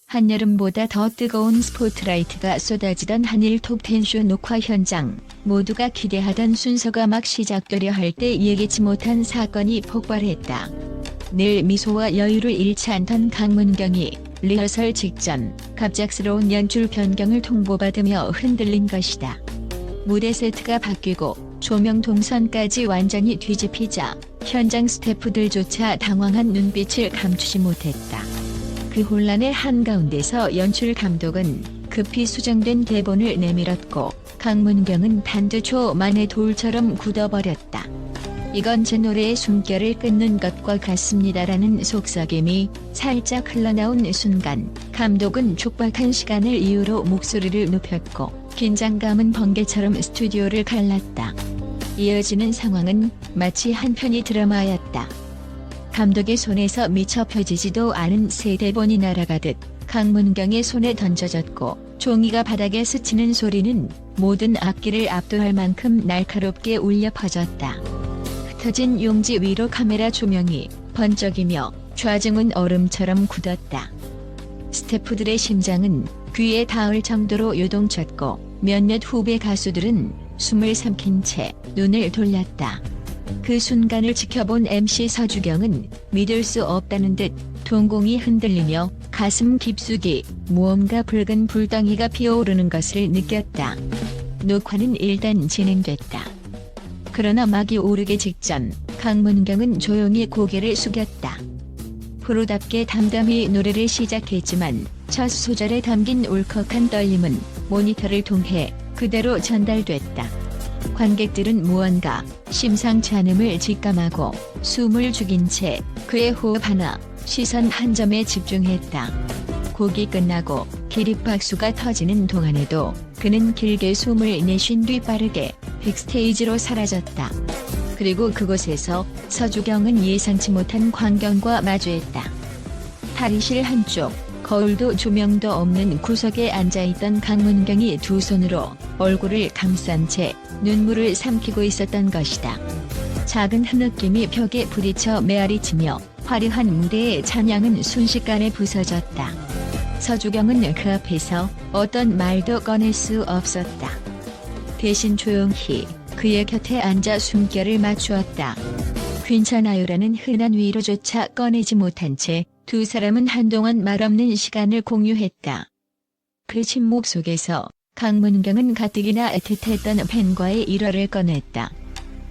한여름보다 더 뜨거운 스포트라이트가 쏟아지던 한일 톱10쇼 녹화 현장. 모두가 기대하던 순서가 막 시작되려 할 때 예기치 못한 사건이 폭발했다. 늘 미소와 여유를 잃지 않던 강문경이 리허설 직전 갑작스러운 연출 변경을 통보받으며 흔들린 것이다. 무대 세트가 바뀌고 조명 동선까지 완전히 뒤집히자 현장 스태프들조차 당황한 눈빛을 감추지 못했다. 그 혼란의 한가운데서 연출 감독은 급히 수정된 대본을 내밀었고 강문경은 단두초 만에 돌처럼 굳어버렸다. 이건 제 노래의 숨결을 끊는 것과 같습니다라는 속삭임이 살짝 흘러나온 순간 감독은 촉박한 시간을 이유로 목소리를 높였고 긴장감은 번개처럼 스튜디오를 갈랐다. 이어지는 상황은 마치 한 편의 드라마였다. 감독의 손에서 미처 펴지지도 않은 새 대본이 날아가듯 강문경의 손에 던져졌고 종이가 바닥에 스치는 소리는 모든 악기를 압도할 만큼 날카롭게 울려 퍼졌다. 흩어진 용지 위로 카메라 조명이 번쩍이며 좌중은 얼음처럼 굳었다. 스태프들의 심장은 귀에 닿을 정도로 요동쳤고 몇몇 후배 가수들은 숨을 삼킨 채 눈을 돌렸다. 그 순간을 지켜본 MC 서주경은 믿을 수 없다는 듯 동공이 흔들리며 가슴 깊숙이 무언가 붉은 불덩이가 피어오르는 것을 느꼈다. 녹화는 일단 진행됐다. 그러나 막이 오르기 직전 강문경은 조용히 고개를 숙였다. 프로답게 담담히 노래를 시작했지만 첫 소절에 담긴 울컥한 떨림은 모니터를 통해 그대로 전달됐다. 관객들은 무언가 심상치 않음을 직감하고 숨을 죽인 채 그의 호흡 하나, 시선 한 점에 집중했다. 곡이 끝나고 기립박수가 터지는 동안에도 그는 길게 숨을 내쉰 뒤 빠르게 백스테이지로 사라졌다. 그리고 그곳에서 서주경은 예상치 못한 광경과 마주했다. 탈의실 한쪽, 거울도 조명도 없는 구석에 앉아있던 강문경이 두 손으로 얼굴을 감싼 채 눈물을 삼키고 있었던 것이다. 작은 흐느낌이 벽에 부딪혀 메아리치며 화려한 무대의 찬양은 순식간에 부서졌다. 서주경은 그 앞에서 어떤 말도 꺼낼 수 없었다. 대신 조용히 그의 곁에 앉아 숨결을 맞추었다. 괜찮아요라는 흔한 위로조차 꺼내지 못한 채 두 사람은 한동안 말없는 시간을 공유했다. 그 침묵 속에서 강문경은 가뜩이나 애틋했던 팬과의 일화를 꺼냈다.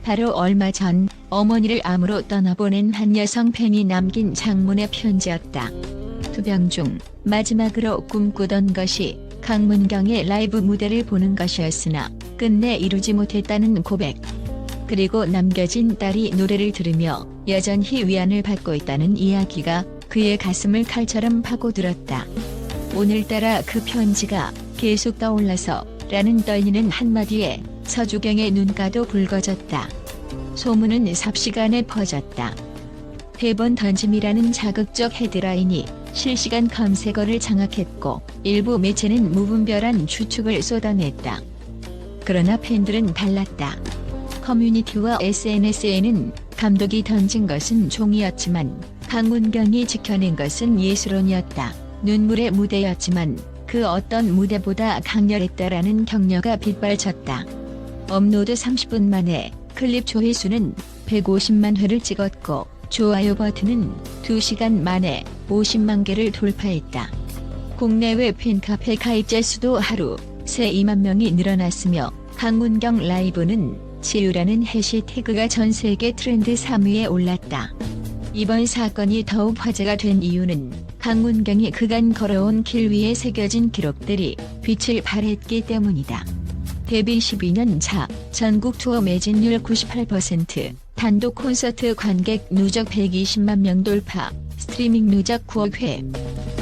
바로 얼마 전 어머니를 암으로 떠나보낸 한 여성 팬이 남긴 장문의 편지였다. 투병 중 마지막으로 꿈꾸던 것이 강문경의 라이브 무대를 보는 것이었으나 끝내 이루지 못했다는 고백. 그리고 남겨진 딸이 노래를 들으며 여전히 위안을 받고 있다는 이야기가 그의 가슴을 칼처럼 파고들었다. 오늘따라 그 편지가 계속 떠올라서 라는 떨리는 한마디에 서주경의 눈가도 붉어졌다. 소문은 삽시간에 퍼졌다. 대본 던짐이라는 자극적 헤드라인이 실시간 검색어를 장악했고 일부 매체는 무분별한 추측을 쏟아냈다. 그러나 팬들은 달랐다. 커뮤니티와 SNS에는 감독이 던진 것은 종이었지만 강문경이 지켜낸 것은 예술혼이었다. 눈물의 무대였지만 그 어떤 무대보다 강렬했다라는 격려가 빗발쳤다. 업로드 30분 만에 클립 조회수는 150만 회를 찍었고 좋아요 버튼은 2시간 만에 50만 개를 돌파했다. 국내외 팬카페 가입자 수도 하루 새 2만 명이 늘어났으며 강문경 라이브는 치유라는 해시태그가 전 세계 트렌드 3위에 올랐다. 이번 사건이 더욱 화제가 된 이유는 강문경이 그간 걸어온 길 위에 새겨진 기록들이 빛을 발했기 때문이다. 데뷔 12년 차, 전국 투어 매진율 98%, 단독 콘서트 관객 누적 120만 명 돌파, 스트리밍 누적 9억 회.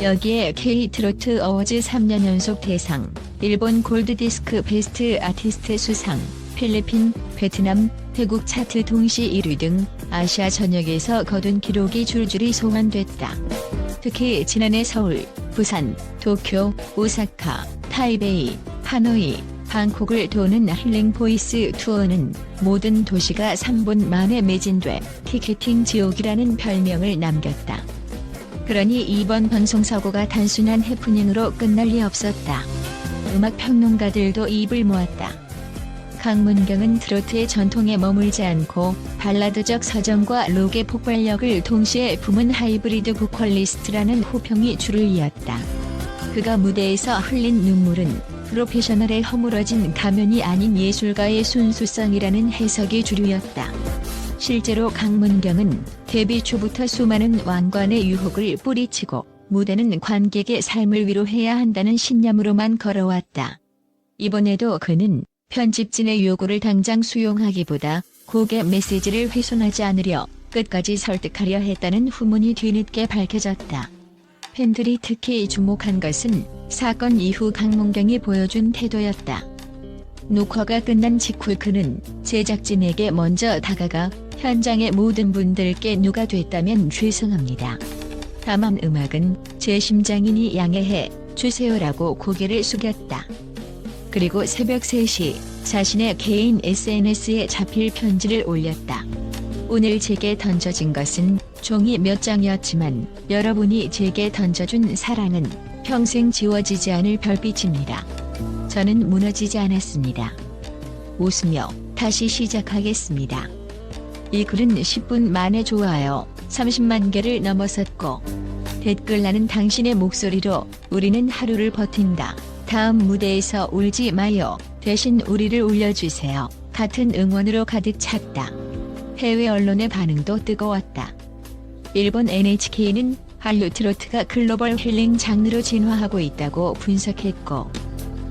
여기에 K-트로트 어워즈 3년 연속 대상, 일본 골드디스크 베스트 아티스트 수상, 필리핀, 베트남, 태국 차트 동시 1위 등 아시아 전역에서 거둔 기록이 줄줄이 소환됐다. 특히 지난해 서울, 부산, 도쿄, 오사카, 타이베이, 하노이, 방콕을 도는 힐링 보이스 투어는 모든 도시가 3분 만에 매진돼 티켓팅 지옥이라는 별명을 남겼다. 그러니 이번 방송사고가 단순한 해프닝으로 끝날 리 없었다. 음악 평론가들도 입을 모았다. 강문경은 트로트의 전통에 머물지 않고 발라드적 서정과 록의 폭발력을 동시에 품은 하이브리드 보컬리스트라는 호평이 줄을 이었다. 그가 무대에서 흘린 눈물은 프로페셔널에 허물어진 가면이 아닌 예술가의 순수성이라는 해석이 주류였다. 실제로 강문경은 데뷔 초부터 수많은 왕관의 유혹을 뿌리치고 무대는 관객의 삶을 위로해야 한다는 신념으로만 걸어왔다. 이번에도 그는 편집진의 요구를 당장 수용하기보다 곡의 메시지를 훼손하지 않으려 끝까지 설득하려 했다는 후문이 뒤늦게 밝혀졌다. 팬들이 특히 주목한 것은 사건 이후 강문경이 보여준 태도였다. 녹화가 끝난 직후 그는 제작진에게 먼저 다가가 현장의 모든 분들께 누가 됐다면 죄송합니다. 다만 음악은 제 심장이니 양해해 주세요라고 고개를 숙였다. 그리고 새벽 3시 자신의 개인 SNS에 자필 편지를 올렸다. 오늘 제게 던져진 것은 종이 몇 장이었지만 여러분이 제게 던져준 사랑은 평생 지워지지 않을 별빛입니다. 저는 무너지지 않았습니다. 웃으며 다시 시작하겠습니다. 이 글은 10분 만에 좋아요 30만 개를 넘어섰고 댓글란은 당신의 목소리로 우리는 하루를 버틴다. 다음 무대에서 울지 마요. 대신 우리를 울려주세요. 같은 응원으로 가득 찼다. 해외 언론의 반응도 뜨거웠다. 일본 NHK는 한류 트로트가 글로벌 힐링 장르로 진화하고 있다고 분석했고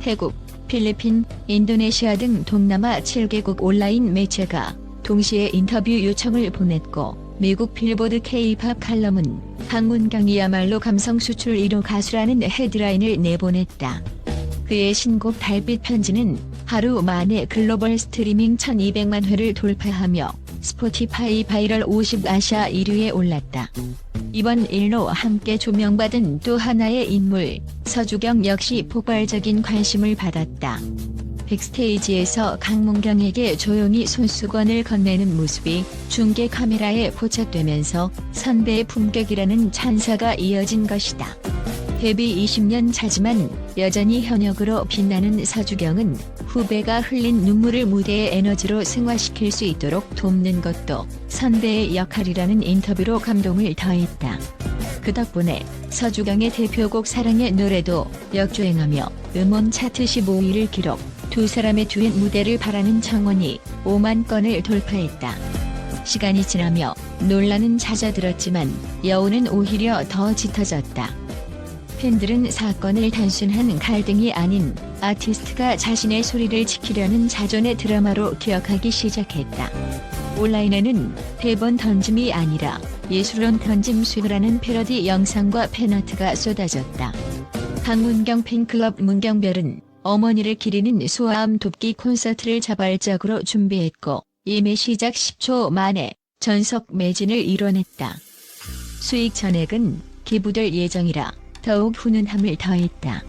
태국, 필리핀, 인도네시아 등 동남아 7개국 온라인 매체가 동시에 인터뷰 요청을 보냈고 미국 빌보드 K-팝 칼럼은 강문경이야말로 감성 수출 1호 가수라는 헤드라인을 내보냈다. 그의 신곡 달빛 편지는 하루 만에 글로벌 스트리밍 1200만 회를 돌파하며 스포티파이 바이럴 50 아시아 1위에 올랐다. 이번 일로 함께 조명받은 또 하나의 인물, 서주경 역시 폭발적인 관심을 받았다. 백스테이지에서 강문경에게 조용히 손수건을 건네는 모습이 중계 카메라에 포착되면서 선배의 품격이라는 찬사가 이어진 것이다. 데뷔 20년 차지만 여전히 현역으로 빛나는 서주경은 후배가 흘린 눈물을 무대의 에너지로 승화시킬 수 있도록 돕는 것도 선배의 역할이라는 인터뷰로 감동을 더했다. 그 덕분에 서주경의 대표곡 사랑의 노래도 역주행하며 음원 차트 15위를 기록, 두 사람의 듀엣 무대를 바라는 청원이 5만 건을 돌파했다. 시간이 지나며 논란은 잦아들었지만 여우는 오히려 더 짙어졌다. 팬들은 사건을 단순한 갈등이 아닌 아티스트가 자신의 소리를 지키려는 자존의 드라마로 기억하기 시작했다. 온라인에는 대본 던짐이 아니라 예술론 던짐수라는 패러디 영상과 팬아트가 쏟아졌다. 강문경 팬클럽 문경별은 어머니를 기리는 소아암 돕기 콘서트를 자발적으로 준비했고 이미 시작 10초 만에 전석 매진을 이뤄냈다. 수익 전액은 기부될 예정이라 더욱 훈훈함을 더했다.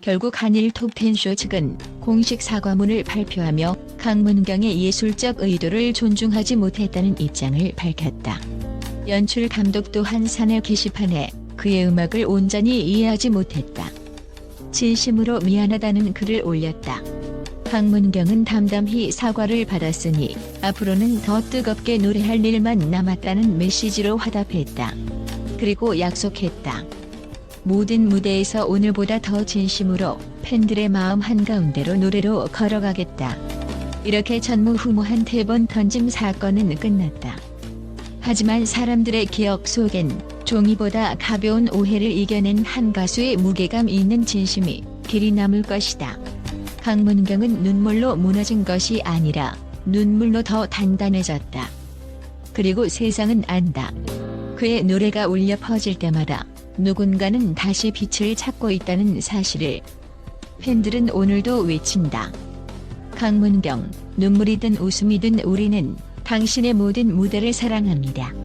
결국 한일 톱10쇼 측은 공식 사과문을 발표하며 강문경의 예술적 의도를 존중하지 못했다는 입장을 밝혔다. 연출 감독 또한 사내 게시판에 그의 음악을 온전히 이해하지 못했다. 진심으로 미안하다는 글을 올렸다. 강문경은 담담히 사과를 받았으니 앞으로는 더 뜨겁게 노래할 일만 남았다는 메시지로 화답했다. 그리고 약속했다. 모든 무대에서 오늘보다 더 진심으로 팬들의 마음 한가운데로 노래로 걸어가겠다. 이렇게 전무후무한 대본 던짐 사건은 끝났다. 하지만 사람들의 기억 속엔 종이보다 가벼운 오해를 이겨낸 한 가수의 무게감 있는 진심이 길이 남을 것이다. 강문경은 눈물로 무너진 것이 아니라 눈물로 더 단단해졌다. 그리고 세상은 안다. 그의 노래가 울려 퍼질 때마다 누군가는 다시 빛을 찾고 있다는 사실을. 팬들은 오늘도 외친다. 강문경, 눈물이든 웃음이든 우리는 당신의 모든 무대를 사랑합니다.